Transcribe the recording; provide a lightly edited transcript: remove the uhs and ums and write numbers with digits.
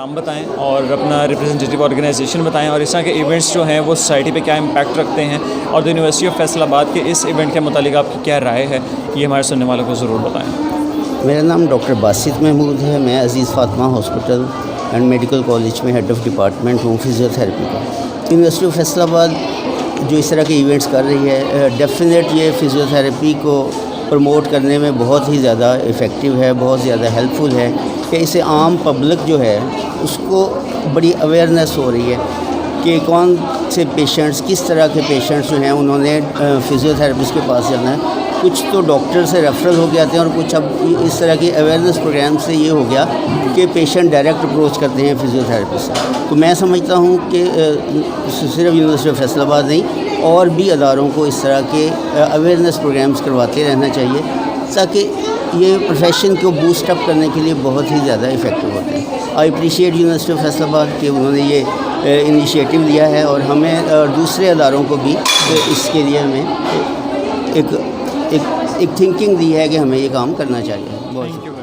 نام بتائیں اور اپنا ریپرزنٹیٹیو آرگنائزیشن بتائیں، اور اس طرح کے ایونٹس جو ہیں وہ سوسائٹی پہ کیا امپیکٹ رکھتے ہیں، اور یونیورسٹی آف فیصل آباد کے اس ایونٹ کے متعلق آپ کی کیا رائے ہے، یہ ہمارے سننے والوں کو ضرور بتائیں۔ میرا نام ڈاکٹر باسط محمود ہے، میں Aziz Fatima hospital and medical college میں ہیڈ آف ڈپارٹمنٹ ہوں فزیو تھراپی کا۔ یونیورسٹی آف فیصل آباد جو اس طرح کے ایونٹس کر رہی ہے، ڈیفینیٹ یہ فزیو تھراپی کو پروموٹ کرنے میں بہت ہی زیادہ افیکٹو ہے، بہت زیادہ ہیلپ فل ہے کہ اسے عام پبلک جو ہے اس کو بڑی اویئرنیس ہو رہی ہے کہ کون سے پیشنٹس، کس طرح کے پیشنٹس جو ہیں انہوں نے فزیو تھراپسٹ کے پاس جانا ہے۔ کچھ تو ڈاکٹر سے ریفرل ہو کے آتے ہیں، اور کچھ اب اس طرح کی اویئرنیس پروگرام سے یہ ہو گیا کہ پیشنٹ ڈائریکٹ اپروچ کرتے ہیں فزیو تھراپسٹ سے۔ تو میں سمجھتا ہوں کہ صرف یونیورسٹی آف فیصل آباد نہیں، اور بھی اداروں کو اس طرح کے اویئرنیس پروگرامس کرواتے رہنا چاہیے، تاکہ یہ پروفیشن کو بوسٹ اپ کرنے کے لیے بہت ہی زیادہ افیکٹو ہوتے ہیں۔ I appreciate university of Faisal آباد کہ انہوں نے یہ انیشیٹو لیا ہے، اور ہمیں اور دوسرے اداروں کو بھی اس کے لیے ہمیں ایک تھنکنگ دی ہے کہ ہمیں یہ کام کرنا چاہیے۔ بہت